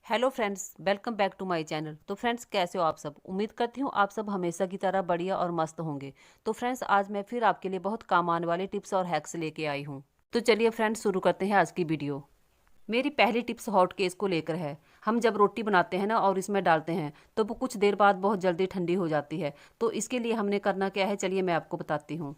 Hello friends, welcome back to my channel. तो friends, कैसे हो आप सब? उम्मीद करती हूँ आप सब हमेशा की तरह बढ़िया और मस्त होंगे। तो फ्रेंड्स, आज मैं फिर आपके लिए बहुत काम आने वाले टिप्स और हैक्स लेके आई हूँ। तो चलिए फ्रेंड्स, शुरू करते हैं आज की वीडियो। मेरी पहली टिप्स हॉट केस को लेकर है। हम जब रोटी बनाते हैं ना और इसमें डालते हैं तो वो कुछ देर बाद बहुत जल्दी ठंडी हो जाती है। तो इसके लिए हमने करना क्या है, चलिए मैं आपको बताती हूँ।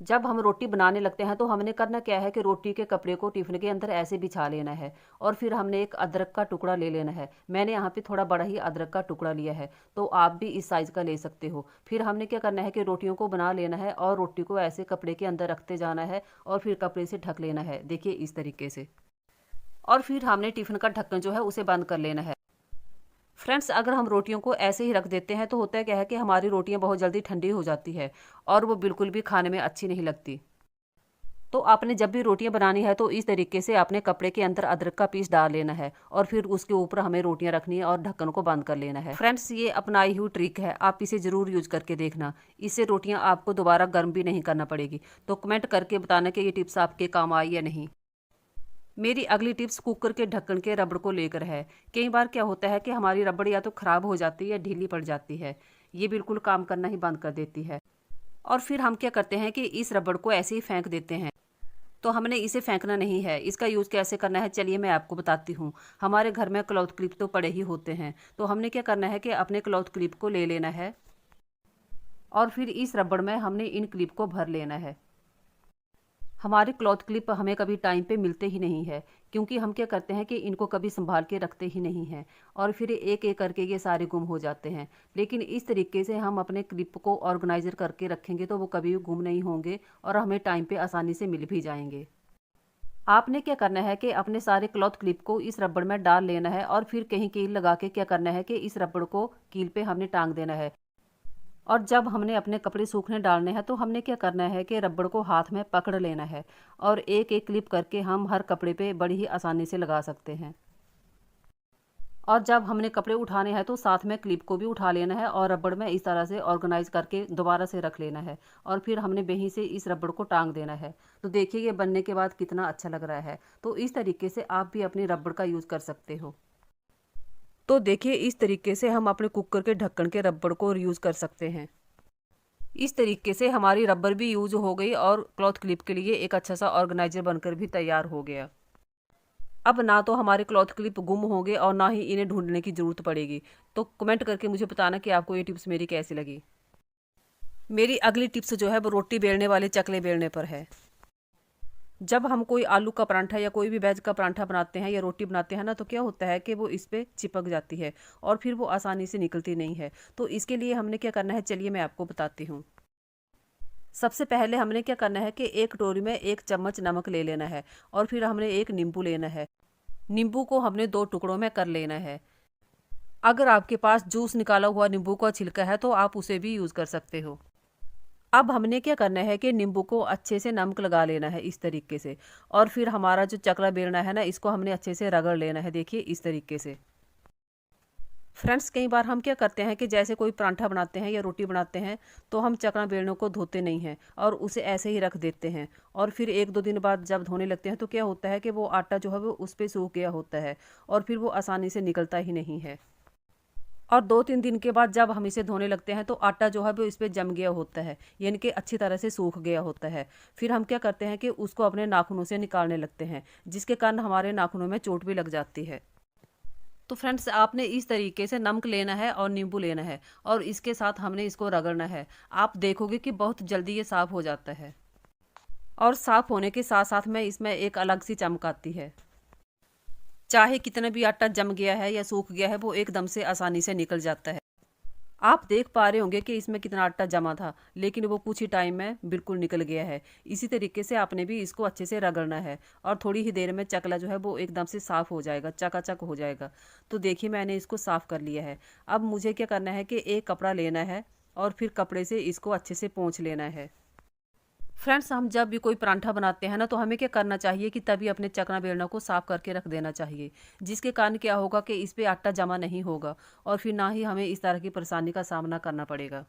जब हम रोटी बनाने लगते हैं तो हमने करना क्या है कि रोटी के कपड़े को टिफिन के अंदर ऐसे बिछा लेना है और फिर हमने एक अदरक का टुकड़ा ले लेना है। मैंने यहाँ पे थोड़ा बड़ा ही अदरक का टुकड़ा लिया है, तो आप भी इस साइज़ का ले सकते हो। फिर हमने क्या करना है कि रोटियों को बना लेना है और रोटी को ऐसे कपड़े के अंदर रखते जाना है और फिर कपड़े से ढक लेना है, देखिए इस तरीके से। और फिर हमने टिफिन का ढक्कन जो है उसे बंद कर लेना है। फ्रेंड्स, अगर हम रोटियों को ऐसे ही रख देते हैं तो होता है क्या है कि हमारी रोटियां बहुत जल्दी ठंडी हो जाती है और वो बिल्कुल भी खाने में अच्छी नहीं लगती। तो आपने जब भी रोटियां बनानी है तो इस तरीके से आपने कपड़े के अंदर अदरक का पीस डाल लेना है और फिर उसके ऊपर हमें रोटियां रखनी है और ढक्कन को बंद कर लेना है। फ्रेंड्स, ये अपनाई हुई ट्रिक है, आप इसे जरूर यूज करके देखना। इससे रोटियां आपको दोबारा गर्म भी नहीं करना पड़ेगी। तो कमेंट करके बताना कि ये टिप्स आपके काम आई या नहीं। मेरी अगली टिप्स कुकर के ढक्कन के रबड़ को लेकर है। कई बार क्या होता है कि हमारी रबड़ या तो खराब हो जाती है या ढीली पड़ जाती है, ये बिल्कुल काम करना ही बंद कर देती है। और फिर हम क्या करते हैं कि इस रबड़ को ऐसे ही फेंक देते हैं। तो हमने इसे फेंकना नहीं है। इसका यूज़ कैसे करना है, चलिए मैं आपको बताती हूँ। हमारे घर में क्लॉथ क्लिप तो पड़े ही होते हैं, तो हमने क्या करना है कि अपने क्लॉथ क्लिप को ले लेना है और फिर इस रबड़ में हमने इन क्लिप को भर लेना है। हमारे क्लॉथ क्लिप हमें कभी टाइम पे मिलते ही नहीं है, क्योंकि हम क्या करते हैं कि इनको कभी संभाल के रखते ही नहीं हैं और फिर एक एक करके ये सारे गुम हो जाते हैं। लेकिन इस तरीके से हम अपने क्लिप को ऑर्गेनाइजर करके रखेंगे तो वो कभी भी गुम नहीं होंगे और हमें टाइम पे आसानी से मिल भी जाएंगे। आपने क्या करना है कि अपने सारे क्लॉथ क्लिप को इस रबड़ में डाल लेना है और फिर कहीं कील लगा के क्या करना है कि इस रबड़ को कील पे हमने टांग देना है। और जब हमने अपने कपड़े सूखने डालने हैं तो हमने क्या करना है कि रबड़ को हाथ में पकड़ लेना है और एक एक क्लिप करके हम हर कपड़े पे बड़ी ही आसानी से लगा सकते हैं। और जब हमने कपड़े उठाने हैं तो साथ में क्लिप को भी उठा लेना है और रबड़ में इस तरह से ऑर्गेनाइज करके दोबारा से रख लेना है और फिर हमने वहीं से इस रबड़ को टांग देना है। तो देखिए ये बनने के बाद कितना अच्छा लग रहा है। तो इस तरीके से आप भी अपनी रबड़ का यूज़ कर सकते हो। तो देखिए इस तरीके से हम अपने कुकर के ढक्कन के रबड़ को यूज़ कर सकते हैं। इस तरीके से हमारी रबर भी यूज हो गई और क्लॉथ क्लिप के लिए एक अच्छा सा ऑर्गेनाइजर बनकर भी तैयार हो गया। अब ना तो हमारे क्लॉथ क्लिप गुम होंगे और ना ही इन्हें ढूंढने की जरूरत पड़ेगी। तो कमेंट करके मुझे बताना कि आपको ये टिप्स मेरी कैसी लगी। मेरी अगली टिप्स जो है वो रोटी बेलने वाले चकले बेलने पर है। जब हम कोई आलू का परांठा या कोई भी वेज का परांठा बनाते हैं या रोटी बनाते हैं ना, तो क्या होता है कि वो इस पे चिपक जाती है और फिर वो आसानी से निकलती नहीं है। तो इसके लिए हमने क्या करना है, चलिए मैं आपको बताती हूँ। सबसे पहले हमने क्या करना है कि एक कटोरी में 1 चम्मच नमक ले लेना है और फिर हमने एक नींबू लेना है। नींबू को हमने 2 टुकड़ों में कर लेना है। अगर आपके पास जूस निकाला हुआ नींबू का छिलका है तो आप उसे भी यूज़ कर सकते हो। अब हमने क्या करना है कि नींबू को अच्छे से नमक लगा लेना है इस तरीके से और फिर हमारा जो चकला बेलना है ना, इसको हमने अच्छे से रगड़ लेना है, देखिए इस तरीके से। फ्रेंड्स, कई बार हम क्या करते हैं कि जैसे कोई परांठा बनाते हैं या रोटी बनाते हैं तो हम चकला बेलनों को धोते नहीं हैं और उसे ऐसे ही रख देते हैं और फिर 1-2 दिन बाद जब धोने लगते हैं तो क्या होता है कि वो आटा जो है वो उस पर सूख गया होता है और फिर वो आसानी से निकलता ही नहीं है। और 2-3 दिन के बाद जब हम इसे धोने लगते हैं तो आटा जो है वो इस पर जम गया होता है, यानी कि अच्छी तरह से सूख गया होता है। फिर हम क्या करते हैं कि उसको अपने नाखूनों से निकालने लगते हैं, जिसके कारण हमारे नाखूनों में चोट भी लग जाती है। तो फ्रेंड्स, आपने इस तरीके से नमक लेना है और नींबू लेना है और इसके साथ हमने इसको रगड़ना है। आप देखोगे कि बहुत जल्दी ये साफ़ हो जाता है और साफ़ होने के साथ साथ में इसमें एक अलग सी चमक आती है। चाहे कितना भी आटा जम गया है या सूख गया है, वो एकदम से आसानी से निकल जाता है। आप देख पा रहे होंगे कि इसमें कितना आटा जमा था, लेकिन वो कुछ ही टाइम में बिल्कुल निकल गया है। इसी तरीके से आपने भी इसको अच्छे से रगड़ना है और थोड़ी ही देर में चकला जो है वो एकदम से साफ़ हो जाएगा, चकाचक हो जाएगा। तो देखिए मैंने इसको साफ़ कर लिया है। अब मुझे क्या करना है कि एक कपड़ा लेना है और फिर कपड़े से इसको अच्छे से पोंछ लेना है। फ्रेंड्स, हम जब भी कोई परांठा बनाते हैं ना, तो हमें क्या करना चाहिए कि तभी अपने चकना बेलना को साफ करके रख देना चाहिए, जिसके कारण क्या होगा कि इस पे आटा जमा नहीं होगा और फिर ना ही हमें इस तरह की परेशानी का सामना करना पड़ेगा।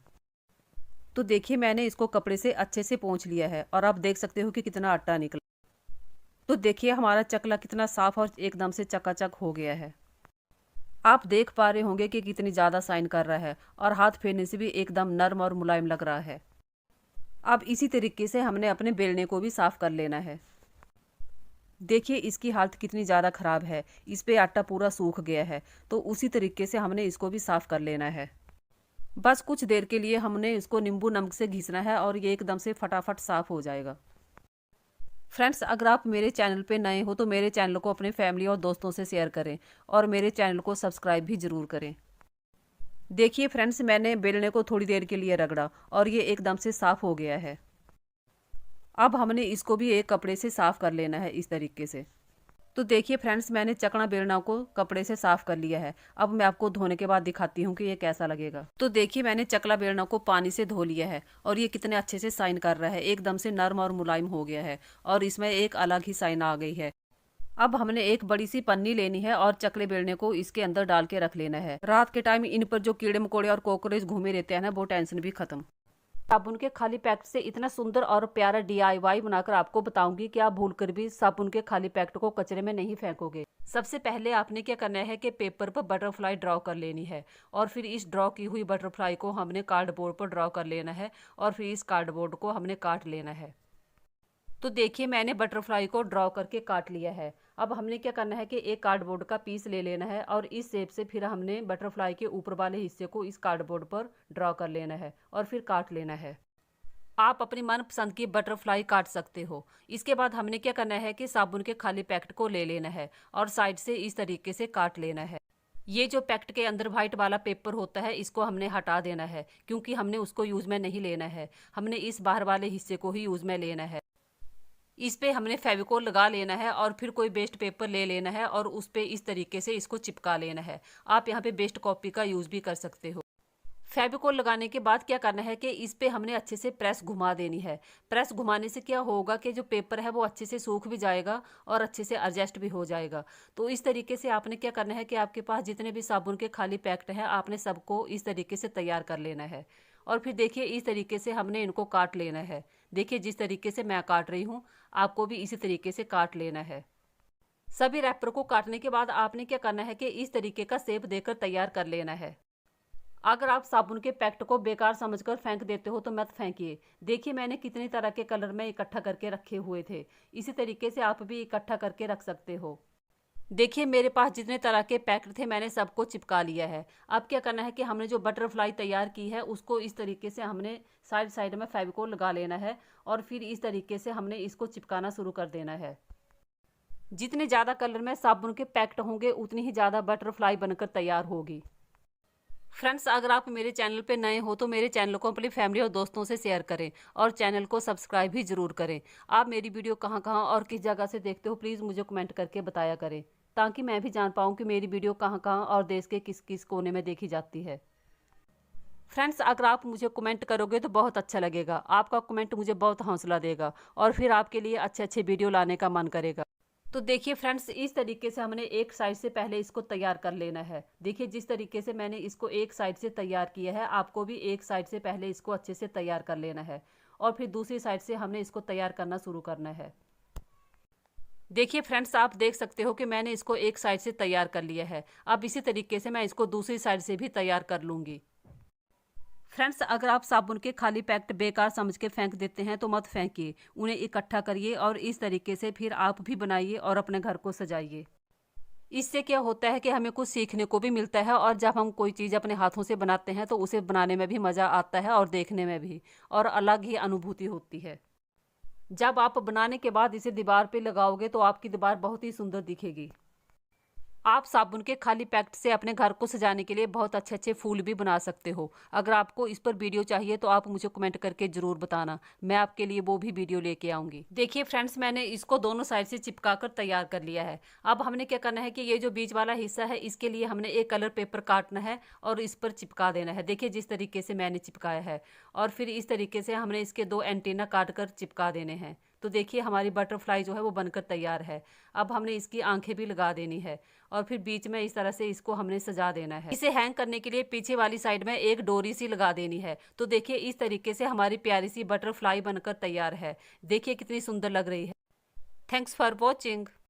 तो देखिए मैंने इसको कपड़े से अच्छे से पोंछ लिया है और आप देख सकते हो कि कितना आटा निकला। तो देखिए हमारा चकला कितना साफ और एकदम से चकाचक हो गया है। आप देख पा रहे होंगे कि कितनी ज़्यादा शाइन कर रहा है और हाथ फेरने से भी एकदम नर्म और मुलायम लग रहा है। अब इसी तरीके से हमने अपने बेलने को भी साफ कर लेना है। देखिए इसकी हालत कितनी ज़्यादा ख़राब है, इस पे आटा पूरा सूख गया है। तो उसी तरीके से हमने इसको भी साफ कर लेना है। बस कुछ देर के लिए हमने इसको नींबू नमक से घिसना है और ये एकदम से फटाफट साफ हो जाएगा। फ्रेंड्स, अगर आप मेरे चैनल पे नए हो तो मेरे चैनल को अपने फैमिली और दोस्तों से शेयर करें और मेरे चैनल को सब्सक्राइब भी ज़रूर करें। देखिए फ्रेंड्स, मैंने बेलने को थोड़ी देर के लिए रगड़ा और ये एकदम से साफ हो गया है। अब हमने इसको भी एक कपड़े से साफ कर लेना है इस तरीके से। तो देखिए फ्रेंड्स, मैंने चकना बेलना को कपड़े से साफ कर लिया है। अब मैं आपको धोने के बाद दिखाती हूँ कि ये कैसा लगेगा। तो देखिए मैंने चकला बेलना को पानी से धो लिया है और ये कितने अच्छे से शाइन कर रहा है, एकदम से नर्म और मुलायम हो गया है और इसमें एक अलग ही शाइन आ गई है। अब हमने एक बड़ी सी पन्नी लेनी है और चकले बेलने को इसके अंदर डाल के रख लेना है। रात के टाइम इन पर जो कीड़े मकोड़े और कॉकरोच घूमे रहते हैं ना, वो टेंशन भी खत्म। साबुन के खाली पैकेट से इतना सुंदर और प्यारा DIY बनाकर आपको बताऊंगी कि आप भूलकर भी साबुन के खाली पैकेट को कचरे में नहीं फेंकोगे। सबसे पहले आपने क्या करना है कि पेपर पर बटरफ्लाई ड्रॉ कर लेनी है और फिर इस ड्रॉ की हुई बटरफ्लाई को हमने कार्डबोर्ड पर ड्रॉ कर लेना है और फिर इस कार्डबोर्ड को हमने काट लेना है। तो देखिए मैंने बटरफ्लाई को ड्रॉ करके काट लिया है। अब हमने क्या करना है कि एक कार्डबोर्ड का पीस ले लेना है और इस शेप से फिर हमने बटरफ्लाई के ऊपर वाले हिस्से को इस कार्डबोर्ड पर ड्रॉ कर लेना है और फिर काट लेना है। आप अपनी मनपसंद की बटरफ्लाई काट सकते हो। इसके बाद हमने क्या करना है कि साबुन के खाली पैकेट को ले लेना है और साइड से इस तरीके से काट लेना है। ये जो पैकेट के अंदर व्हाइट वाला पेपर होता है इसको हमने हटा देना है, क्योंकि हमने उसको यूज में नहीं लेना है। हमने इस बाहर वाले हिस्से को ही यूज में लेना है। इस पे हमने फेविकोल लगा लेना है और फिर कोई बेस्ट पेपर ले लेना है और उस पे इस तरीके से इसको चिपका लेना है। आप यहाँ पे बेस्ट कॉपी का यूज भी कर सकते हो। फेविकोल लगाने के बाद क्या करना है कि इस पे हमने अच्छे से प्रेस घुमा देनी है। प्रेस घुमाने से क्या होगा कि जो पेपर है वो अच्छे से सूख भी जाएगा और अच्छे से एडजस्ट भी हो जाएगा। तो इस तरीके से आपने क्या करना है कि आपके पास जितने भी साबुन के खाली पैकेट हैं आपने सबको इस तरीके से तैयार कर लेना है और फिर देखिए इस तरीके से हमने इनको काट लेना है। देखिए जिस तरीके से मैं काट रही हूँ आपको भी इसी तरीके से काट लेना है। सभी रैपर को काटने के बाद आपने क्या करना है कि इस तरीके का शेप देकर तैयार कर लेना है। अगर आप साबुन के पैकेट को बेकार समझकर फेंक देते हो तो मत फेंकिए। देखिए मैंने कितनी तरह के कलर में इकट्ठा करके रखे हुए थे, इसी तरीके से आप भी इकट्ठा करके रख सकते हो। देखिए मेरे पास जितने तरह के पैकेट थे मैंने सबको चिपका लिया है। अब क्या करना है कि हमने जो बटरफ्लाई तैयार की है उसको इस तरीके से हमने साइड साइड में फेविकोल लगा लेना है और फिर इस तरीके से हमने इसको चिपकाना शुरू कर देना है। जितने ज़्यादा कलर में साबुन के पैकेट होंगे उतनी ही ज़्यादा बटरफ्लाई बनकर तैयार होगी। फ्रेंड्स, अगर आप मेरे चैनल पे नए हो तो मेरे चैनल को अपनी फैमिली और दोस्तों से शेयर करें और चैनल को सब्सक्राइब भी ज़रूर करें। आप मेरी वीडियो कहाँ कहाँ और किस जगह से देखते हो प्लीज़ मुझे कमेंट करके बताया करें, ताकि मैं भी जान पाऊँ कि मेरी वीडियो कहाँ कहाँ और देश के किस किस कोने में देखी जाती है। फ्रेंड्स, अगर आप मुझे कमेंट करोगे तो बहुत अच्छा लगेगा। आपका कमेंट मुझे बहुत हौसला देगा और फिर आपके लिए अच्छे अच्छे वीडियो लाने का मन करेगा। तो देखिए फ्रेंड्स, इस तरीके से हमने एक साइड से पहले इसको तैयार कर लेना है। देखिए जिस तरीके से मैंने इसको एक साइड से तैयार किया है आपको भी एक साइड से पहले इसको अच्छे से तैयार कर लेना है और फिर दूसरी साइड से हमने इसको तैयार करना शुरू करना है। देखिए फ्रेंड्स, आप देख सकते हो कि मैंने इसको एक साइड से तैयार कर लिया है। अब इसी तरीके से मैं इसको दूसरी साइड से भी तैयार कर लूँगी। फ्रेंड्स, अगर आप साबुन के खाली पैकेट बेकार समझ के फेंक देते हैं तो मत फेंकिए, उन्हें इकट्ठा करिए और इस तरीके से फिर आप भी बनाइए और अपने घर को सजाइए। इससे क्या होता है कि हमें कुछ सीखने को भी मिलता है और जब हम कोई चीज़ अपने हाथों से बनाते हैं तो उसे बनाने में भी मज़ा आता है और देखने में भी, और अलग ही अनुभूति होती है। जब आप बनाने के बाद इसे दीवार पे लगाओगे तो आपकी दीवार बहुत ही सुंदर दिखेगी। आप साबुन के खाली पैकेट से अपने घर को सजाने के लिए बहुत अच्छे अच्छे फूल भी बना सकते हो। अगर आपको इस पर वीडियो चाहिए तो आप मुझे कमेंट करके ज़रूर बताना, मैं आपके लिए वो भी वीडियो लेके आऊँगी। देखिए फ्रेंड्स, मैंने इसको दोनों साइड से चिपका कर तैयार कर लिया है। अब हमने क्या करना है कि ये जो बीच वाला हिस्सा है इसके लिए हमने एक कलर पेपर काटना है और इस पर चिपका देना है। देखिए जिस तरीके से मैंने चिपकाया है और फिर इस तरीके से हमने इसके दो एंटीना काट कर चिपका देने हैं। तो देखिए हमारी बटरफ्लाई जो है वो बनकर तैयार है। अब हमने इसकी आंखें भी लगा देनी है और फिर बीच में इस तरह से इसको हमने सजा देना है। इसे हैंग करने के लिए पीछे वाली साइड में एक डोरी सी लगा देनी है। तो देखिए इस तरीके से हमारी प्यारी सी बटरफ्लाई बनकर तैयार है। देखिए कितनी सुंदर लग रही है। Thanks for watching.